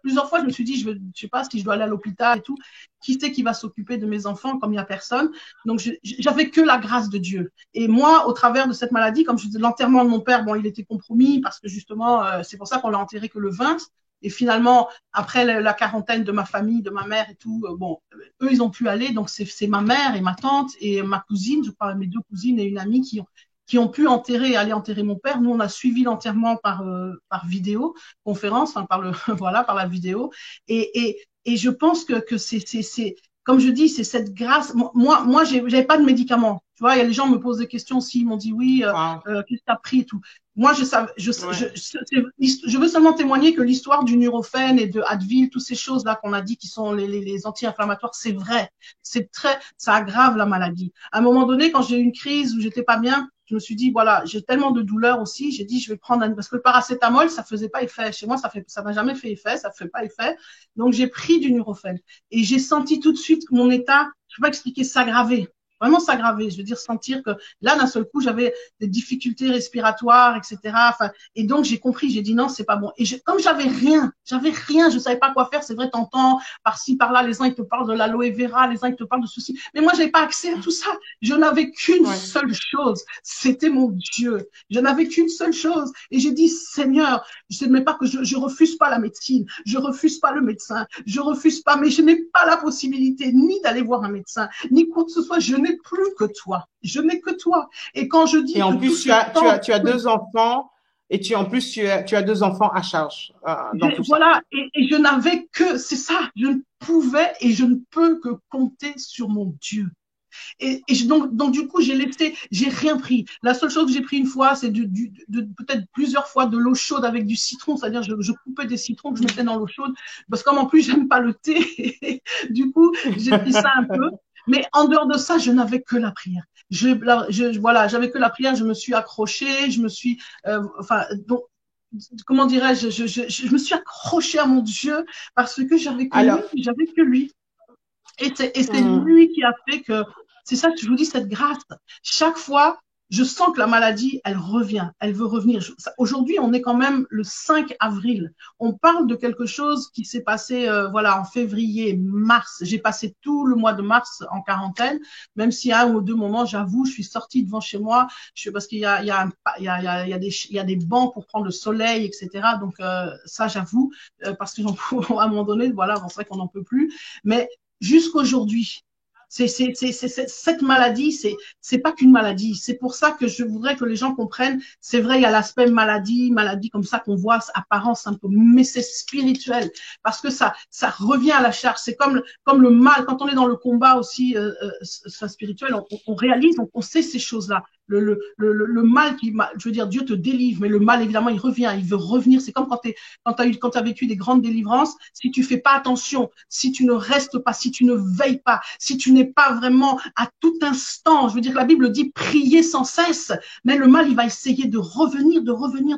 plusieurs fois, je me suis dit, je sais pas si je dois aller à l'hôpital et tout. Qui c'est qui va s'occuper de mes enfants comme il n'y a personne? Donc, j'avais que la grâce de Dieu. Et moi, au travers de cette maladie, comme je disais, l'enterrement de mon père, bon, il était compromis parce que justement, c'est pour ça qu'on l'a enterré que le 20. Et finalement, après la quarantaine de ma famille, de ma mère et tout, bon, eux, ils ont pu aller. Donc, c'est ma mère et ma tante et ma cousine, je crois, mes 2 cousines et une amie qui ont pu aller enterrer mon père. Nous, on a suivi l'enterrement par vidéoconférence, enfin voilà, par la vidéo. Et je pense que c'est, comme je dis, c'est cette grâce. Moi, j'avais pas de médicaments. Tu vois, il y a les gens me posent des questions s'ils m'ont dit oui, qu'est-ce que t'as pris et tout. Moi, je veux seulement témoigner que l'histoire du Nurofen et de Advil, toutes ces choses-là qu'on a dit qui sont les anti-inflammatoires, c'est vrai. Ça aggrave la maladie. À un moment donné, quand j'ai eu une crise où j'étais pas bien, je me suis dit, voilà, j'ai tellement de douleurs aussi, j'ai dit, je vais prendre parce que le paracétamol, ça faisait pas effet. Chez moi, ça n'a jamais fait effet, ça fait pas effet. Donc, j'ai pris du Nurofen. Et j'ai senti tout de suite que mon état, je peux pas expliquer, s'aggraver. vraiment s'aggraver. Je veux dire, sentir que là, d'un seul coup, j'avais des difficultés respiratoires, etc. Enfin, et donc, j'ai compris, j'ai dit non, c'est pas bon. Et comme j'avais rien, je savais pas quoi faire. C'est vrai, t'entends par-ci, par-là, les uns, ils te parlent de l'aloe vera, les uns, ils te parlent de ceci. Mais moi, j'avais pas accès à tout ça. Je n'avais qu'une seule chose. C'était mon Dieu. Je n'avais qu'une seule chose. Et j'ai dit, Seigneur, je ne sais pas que je refuse pas la médecine. Je refuse pas le médecin. Je refuse pas, mais je n'ai pas la possibilité ni d'aller voir un médecin, ni quoi que ce soit. Je n'ai plus que toi. Je n'ai que toi. Et quand je dis Et en que plus, tu as deux enfants et tu as deux enfants à charge dans tout ça. Voilà, et je n'avais que, c'est ça, je ne pouvais et je ne peux que compter sur mon Dieu. Donc, du coup, j'ai rien pris. La seule chose que j'ai pris une fois, c'est peut-être plusieurs fois de l'eau chaude avec du citron, c'est-à-dire je coupais des citrons que je mettais dans l'eau chaude, parce que comme en plus, j'aime pas le thé, du coup, j'ai pris ça un peu. Mais en dehors de ça, je n'avais que la prière. Voilà, j'avais que la prière, je me suis accrochée, donc, comment dirais-je, je me suis accrochée à mon Dieu parce que j'avais que lui. Et c'est lui qui a fait que, c'est ça que je vous dis, cette grâce. Chaque fois, je sens que la maladie, elle revient, elle veut revenir. Aujourd'hui, on est quand même le 5 avril. On parle de quelque chose qui s'est passé, voilà, en février, mars. J'ai passé tout le mois de mars en quarantaine, même si à un ou deux moments, j'avoue, je suis sortie devant chez moi, parce qu'il y a des bancs pour prendre le soleil, etc. Donc, ça, j'avoue, parce que à un moment donné, voilà, c'est vrai qu'on n'en peut plus. Mais jusqu'aujourd'hui, cette maladie, c'est pas qu'une maladie. C'est pour ça que je voudrais que les gens comprennent. C'est vrai, il y a l'aspect maladie comme ça qu'on voit, apparence un peu, mais c'est spirituel parce que ça revient à la charge. C'est comme le mal. Quand on est dans le combat aussi spirituel, on réalise, on sait ces choses-là. Le mal je veux dire, Dieu te délivre, mais le mal, évidemment, il revient, il veut revenir. C'est comme quand tu as vécu des grandes délivrances, si tu fais pas attention, si tu ne restes pas, si tu ne veilles pas, si tu n'es pas vraiment à tout instant, je veux dire, la Bible dit prier sans cesse, mais le mal, il va essayer de revenir. De revenir.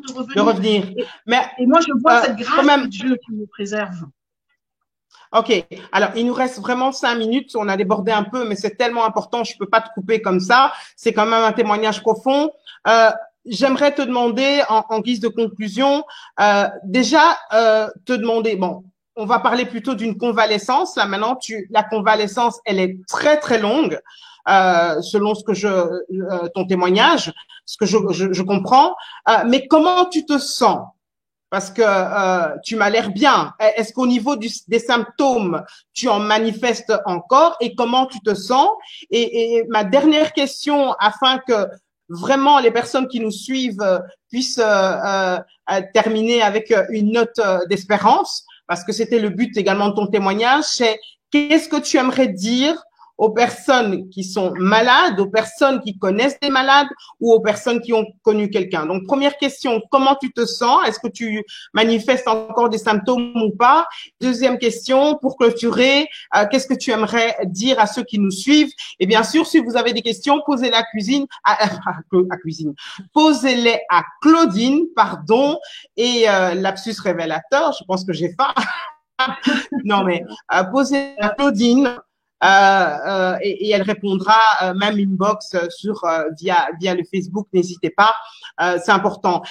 Et moi, je vois cette grâce de Dieu qui nous préserve. Ok, alors il nous reste vraiment 5 minutes, on a débordé un peu, mais c'est tellement important, je peux pas te couper comme ça, c'est quand même un témoignage profond. J'aimerais te demander, en guise de conclusion, déjà te demander, bon, on va parler plutôt d'une convalescence, là maintenant, la convalescence, elle est très très longue, selon ton témoignage, ce que je comprends, mais comment tu te sens? Parce que tu m'as l'air bien. Est-ce qu'au niveau des symptômes, tu en manifestes encore et comment tu te sens? Et ma dernière question, afin que vraiment les personnes qui nous suivent puissent terminer avec une note d'espérance, parce que c'était le but également de ton témoignage, c'est qu'est-ce que tu aimerais dire aux personnes qui sont malades, aux personnes qui connaissent des malades ou aux personnes qui ont connu quelqu'un. Donc, première question, comment tu te sens? Est-ce que tu manifestes encore des symptômes ou pas? Deuxième question, pour clôturer, qu'est-ce que tu aimerais dire à ceux qui nous suivent? Et bien sûr, si vous avez des questions, posez-les posez-les à Claudine, pardon, et lapsus révélateur, je pense que j'ai faim. Non, mais posez à Claudine. Et elle répondra même inbox via le Facebook. N'hésitez pas, c'est important.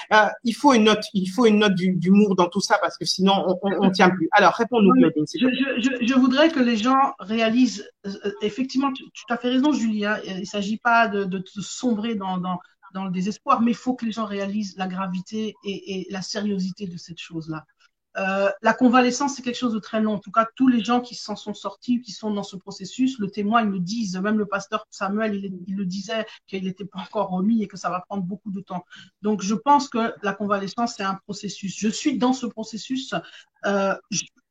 Il faut une note d'humour dans tout ça parce que sinon on tient plus. Alors réponds-nous, Claudine. Je voudrais que les gens réalisent effectivement. Tu as fait raison, Julie. Hein, il s'agit pas de sombrer dans le désespoir, mais il faut que les gens réalisent la gravité et la sérieuxité de cette chose-là. La convalescence, c'est quelque chose de très long. En tout cas, tous les gens qui s'en sont sortis, qui sont dans ce processus, le témoin, ils le disent. Même le pasteur Samuel, il le disait qu'il n'était pas encore remis et que ça va prendre beaucoup de temps. Donc, je pense que la convalescence, c'est un processus. Je suis dans ce processus.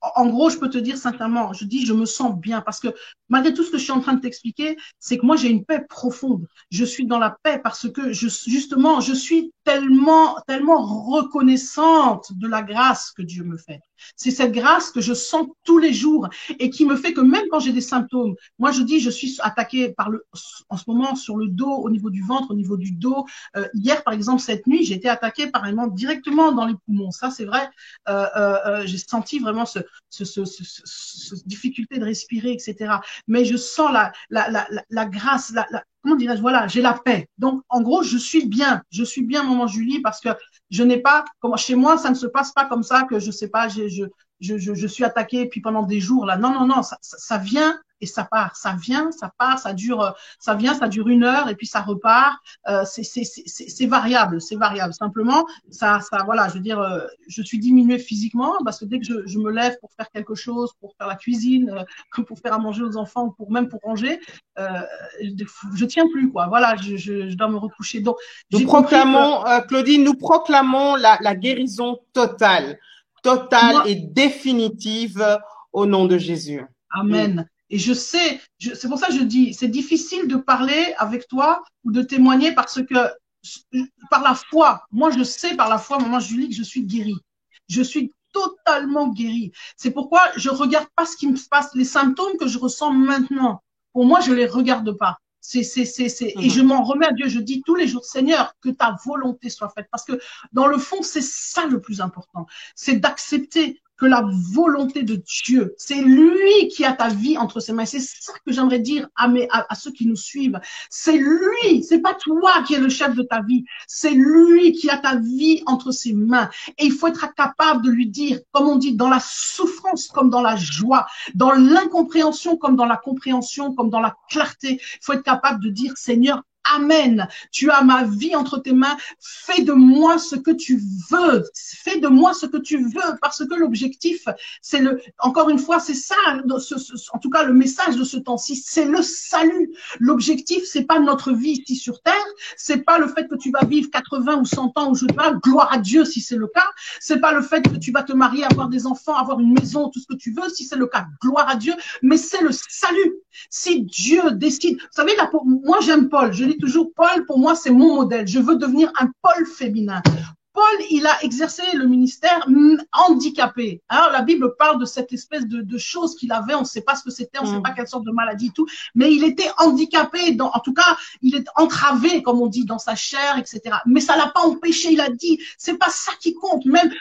En gros, je peux te dire sincèrement, je me sens bien parce que malgré tout ce que je suis en train de t'expliquer, c'est que moi, j'ai une paix profonde. Je suis dans la paix parce que justement, je suis tellement reconnaissante de la grâce que Dieu me fait. C'est cette grâce que je sens tous les jours et qui me fait que même quand j'ai des symptômes, moi je dis je suis attaquée en ce moment sur le dos, au niveau du ventre, au niveau du dos. Hier par exemple, cette nuit, j'ai été attaquée directement dans les poumons. Ça c'est vrai, j'ai senti vraiment cette difficulté de respirer, etc. Mais je sens la grâce, comment dirais-je, voilà, j'ai la paix. Donc, en gros, je suis bien, maman Julie, parce que je n'ai pas, comme chez moi, ça ne se passe pas comme ça que je sais pas, je suis attaquée puis pendant des jours là. Non, non, non, ça vient et ça part, ça vient, ça part, ça dure, ça vient, ça dure 1 heure et puis ça repart. C'est variable, c'est variable. Simplement, voilà, je veux dire, je suis diminuée physiquement parce que dès que je me lève pour faire quelque chose, pour faire la cuisine, pour faire à manger aux enfants ou même pour ranger, je tiens plus quoi. Voilà, je dois me recoucher. Donc, nous proclamons, Claudine, nous proclamons la guérison totale et définitive au nom de Jésus. Amen. Et je sais, c'est pour ça que je dis, c'est difficile de parler avec toi ou de témoigner parce que par la foi, moi je sais par la foi, maman Julie, que je suis guérie. Je suis totalement guérie. C'est pourquoi je regarde pas ce qui me passe, les symptômes que je ressens maintenant. Pour moi, je les regarde pas. Et je m'en remets à Dieu. Je dis tous les jours, Seigneur, que ta volonté soit faite. Parce que dans le fond, c'est ça le plus important. C'est d'accepter que la volonté de Dieu, c'est lui qui a ta vie entre ses mains. C'est ça que j'aimerais dire à ceux qui nous suivent. C'est lui, c'est pas toi qui es le chef de ta vie. C'est lui qui a ta vie entre ses mains. Et il faut être capable de lui dire, comme on dit, dans la souffrance comme dans la joie, dans l'incompréhension comme dans la compréhension, comme dans la clarté. Il faut être capable de dire, Seigneur, Amen. Tu as ma vie entre tes mains. Fais de moi ce que tu veux. Fais de moi ce que tu veux. Parce que l'objectif, c'est encore une fois, c'est ça, en tout cas, le message de ce temps-ci, c'est le salut. L'objectif, c'est pas notre vie ici sur terre. C'est pas le fait que tu vas vivre 80 ou 100 ans ou je sais pas, gloire à Dieu si c'est le cas. C'est pas le fait que tu vas te marier, avoir des enfants, avoir une maison, tout ce que tu veux, si c'est le cas, gloire à Dieu. Mais c'est le salut. Si Dieu décide, vous savez, là, moi j'aime Paul, je dis toujours Paul, pour moi c'est mon modèle, je veux devenir un Paul féminin. Paul, il a exercé le ministère handicapé. Alors, la Bible parle de cette espèce de chose qu'il avait, on ne sait pas ce que c'était, on ne sait pas quelle sorte de maladie et tout, mais il était handicapé, en tout cas, il est entravé, comme on dit, dans sa chair, etc. Mais ça l'a pas empêché, il a dit, c'est pas ça qui compte, même,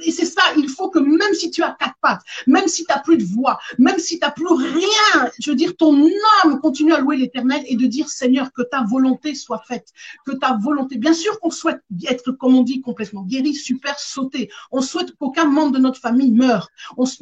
et c'est ça, il faut que même si tu as 4 pattes, même si tu n'as plus de voix, même si tu n'as plus rien, je veux dire, ton âme continue à louer l'Éternel et de dire, Seigneur, que ta volonté soit faite, que ta volonté, bien sûr qu'on souhaite être, comme on dit, complètement guéri, super, sauté. On souhaite qu'aucun membre de notre famille meure.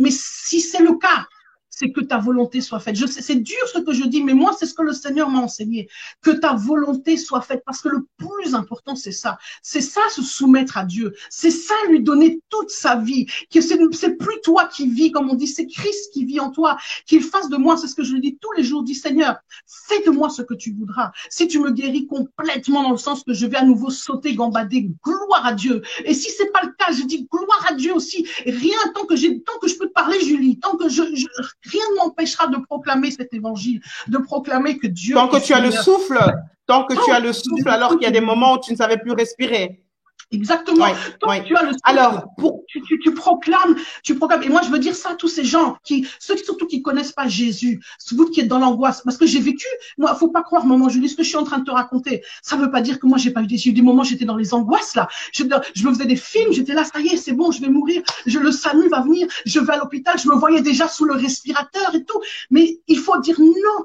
Mais si c'est le cas, c'est que ta volonté soit faite. Je sais, c'est dur ce que je dis, mais moi, c'est ce que le Seigneur m'a enseigné. Que ta volonté soit faite, parce que le plus important, c'est ça. C'est ça, se soumettre à Dieu. C'est ça, lui donner toute sa vie. Que c'est plus toi qui vis, comme on dit, c'est Christ qui vit en toi. Qu'il fasse de moi, c'est ce que je lui dis tous les jours. Dis, Seigneur, fais de moi ce que tu voudras. Si tu me guéris complètement dans le sens que je vais à nouveau sauter, gambader, gloire à Dieu. Et si c'est pas le cas, je dis gloire à Dieu aussi. Rien, tant que je peux te parler, Julie, tant que rien ne m'empêchera de proclamer cet évangile, de proclamer que Dieu. Tant que tu as le souffle, tu as le souffle, alors qu'il y a des moments où tu ne savais plus respirer. Exactement. Oui. Tu as le souffle. Alors, tu proclames. Et moi, je veux dire ça à tous ces gens ceux surtout qui connaissent pas Jésus, vous qui êtes dans l'angoisse, parce que j'ai vécu. Moi, faut pas croire, maman Julie, ce que je suis en train de te raconter. Ça veut pas dire que moi, j'ai eu des moments, j'étais dans les angoisses là. Je me faisais des films, j'étais là, ça y est, c'est bon, je vais mourir. Le SAMU va venir, je vais à l'hôpital, je me voyais déjà sous le respirateur et tout. Mais il faut dire non.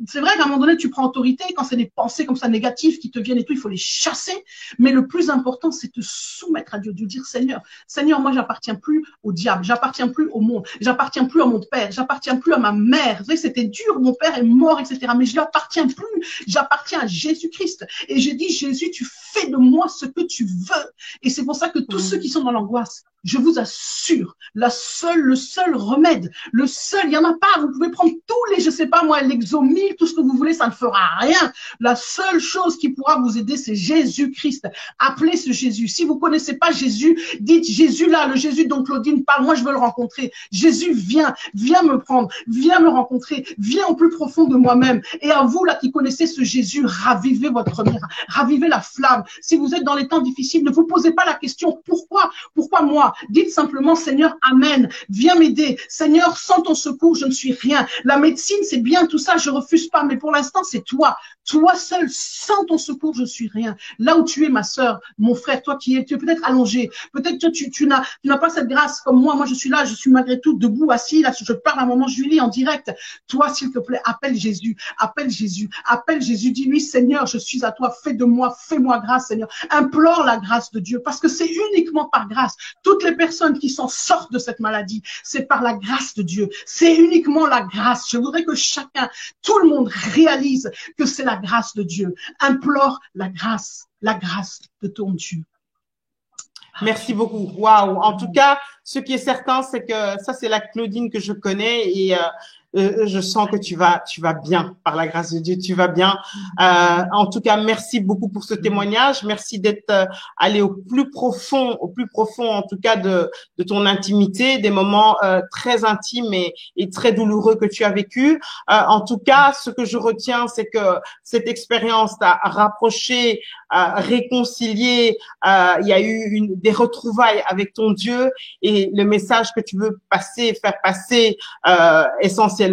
C'est vrai qu'à un moment donné, tu prends autorité quand c'est des pensées comme ça négatives qui te viennent et tout, il faut les chasser. Mais le plus important, c'est de soumettre à Dieu, de dire Seigneur, moi, j'appartiens plus au diable, j'appartiens plus au monde, j'appartiens plus à mon père, j'appartiens plus à ma mère. Vous savez, c'était dur, mon père est mort, etc. Mais je lui appartiens plus, j'appartiens à Jésus-Christ. Et j'ai dit, Jésus, tu fais de moi ce que tu veux. Et c'est pour ça que tous ceux qui sont dans l'angoisse, je vous assure, le seul remède, il y en a pas, vous pouvez prendre tous les, je sais pas moi, l'exomil, tout ce que vous voulez, ça ne fera rien. La seule chose qui pourra vous aider, c'est Jésus-Christ. Appelez ce Jésus. Si vous connaissez pas Jésus, dites Jésus là, le Jésus dont Claudine parle, moi je veux le rencontrer. Jésus, viens me prendre, viens me rencontrer, viens au plus profond de moi-même. Et à vous là qui connaissez ce Jésus, ravivez votre lumière, ravivez la flamme, Si vous êtes dans les temps difficiles, ne vous posez pas la question pourquoi? Pourquoi moi? Dites simplement Seigneur, amen. Viens m'aider. Seigneur, sans ton secours, je ne suis rien. La médecine, c'est bien tout ça, je refuse pas, mais pour l'instant, c'est toi. Toi seul, sans ton secours, je suis rien. Là où tu es, ma sœur, mon frère, toi qui es, tu es peut-être allongé, peut-être que tu n'as pas cette grâce comme moi. Moi, je suis là, je suis malgré tout debout, assis, là, je parle à maman Julie en direct. Toi, s'il te plaît, appelle Jésus, appelle Jésus, appelle Jésus. Dis-lui, Seigneur, je suis à toi, fais de moi, fais-moi grâce, Seigneur. Implore la grâce de Dieu, parce que c'est uniquement par grâce. Toutes les personnes qui s'en sortent de cette maladie, c'est par la grâce de Dieu. C'est uniquement la grâce. Je voudrais que chacun, tout le monde réalise que c'est la grâce de Dieu. Implore la grâce de ton Dieu. Merci beaucoup. Waouh. En tout cas, ce qui est certain, c'est que ça, c'est la Claudine que je connais et je sens que tu vas bien. Par la grâce de Dieu, tu vas bien. En tout cas, merci beaucoup pour ce témoignage. Merci d'être allé au plus profond, en tout cas de ton intimité, des moments très intimes et très douloureux que tu as vécu. En tout cas, ce que je retiens, c'est que cette expérience t'a rapproché, réconcilié. Il y a eu des retrouvailles avec ton Dieu et le message que tu veux faire passer essentiellement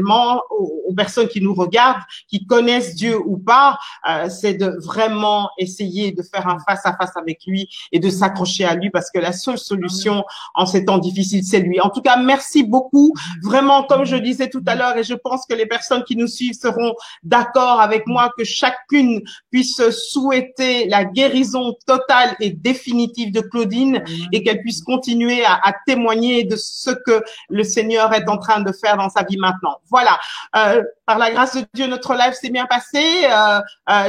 aux personnes qui nous regardent, qui connaissent Dieu ou pas, c'est de vraiment essayer de faire un face-à-face avec lui et de s'accrocher à lui parce que la seule solution en ces temps difficiles, c'est lui. En tout cas, merci beaucoup. Vraiment, comme je disais tout à l'heure, et je pense que les personnes qui nous suivent seront d'accord avec moi, que chacune puisse souhaiter la guérison totale et définitive de Claudine et qu'elle puisse continuer à témoigner de ce que le Seigneur est en train de faire dans sa vie maintenant. Voilà. Par la grâce de Dieu, notre live s'est bien passé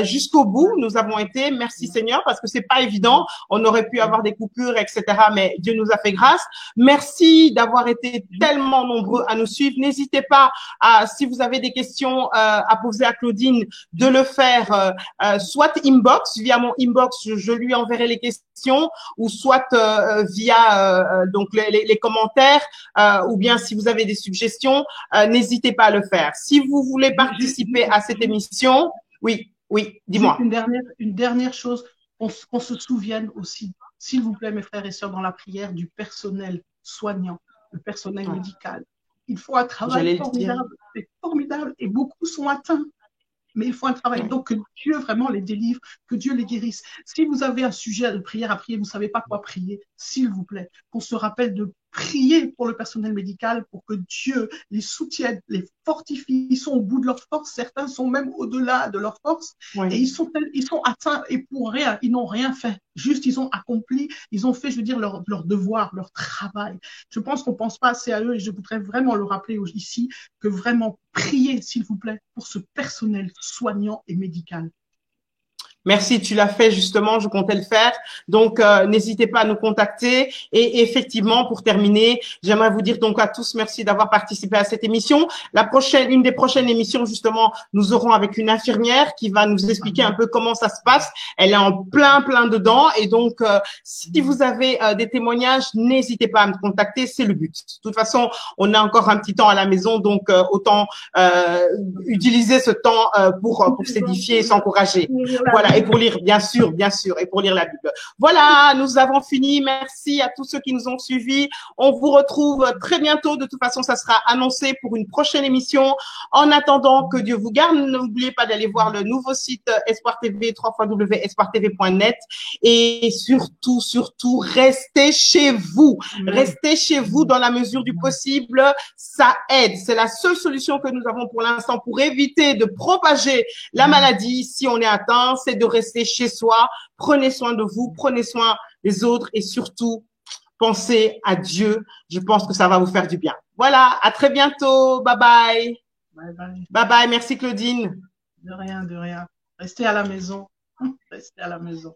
jusqu'au bout. Nous avons été, merci Seigneur, parce que c'est pas évident. On aurait pu avoir des coupures, etc. Mais Dieu nous a fait grâce. Merci d'avoir été tellement nombreux à nous suivre. N'hésitez pas si vous avez des questions à poser à Claudine, de le faire soit inbox, via mon inbox, je lui enverrai les questions, ou soit via donc les commentaires, ou bien si vous avez des suggestions, n'hésitez pas à le faire. Si vous voulez participer à cette émission, oui, dis-moi. Une dernière chose, qu'on se souvienne aussi, s'il vous plaît, mes frères et sœurs, dans la prière, du personnel soignant, le personnel médical. Il faut un travail formidable et beaucoup sont atteints. Mais il faut un travail. Donc, que Dieu vraiment les délivre, que Dieu les guérisse. Si vous avez un sujet de prière à prier, vous ne savez pas quoi prier, s'il vous plaît, qu'on se rappelle de prier pour le personnel médical, pour que Dieu les soutienne, les fortifie. Ils sont au bout de leur force, certains sont même au-delà de leur force, et ils sont atteints, et pour rien, ils n'ont rien fait. Juste, ils ont accompli, ils ont fait, je veux dire, leur devoir, leur travail. Je pense qu'on ne pense pas assez à eux, et je voudrais vraiment le rappeler ici, que vraiment prier, s'il vous plaît, pour ce personnel soignant et médical. Merci, tu l'as fait justement, je comptais le faire. Donc, n'hésitez pas à nous contacter. Et effectivement, pour terminer, j'aimerais vous dire donc à tous merci d'avoir participé à cette émission. Une des prochaines émissions, justement, nous aurons avec une infirmière qui va nous expliquer un peu comment ça se passe. Elle est en plein dedans. Et donc, si vous avez des témoignages, n'hésitez pas à me contacter, c'est le but. De toute façon, on a encore un petit temps à la maison, donc autant utiliser ce temps pour s'édifier et s'encourager. Voilà. Et pour lire, bien sûr, et pour lire la Bible. Voilà, nous avons fini. Merci à tous ceux qui nous ont suivis. On vous retrouve très bientôt. De toute façon, ça sera annoncé pour une prochaine émission. En attendant, que Dieu vous garde. N'oubliez pas d'aller voir le nouveau site Espoir TV, www.espoirtv.net. Et surtout, restez chez vous. Restez chez vous dans la mesure du possible. Ça aide. C'est la seule solution que nous avons pour l'instant pour éviter de propager la maladie si on est atteint. C'est de rester chez soi. Prenez soin de vous, prenez soin des autres et surtout, pensez à Dieu. Je pense que ça va vous faire du bien. Voilà, à très bientôt. Bye bye. Bye bye. Merci Claudine. De rien. Restez à la maison. Restez à la maison.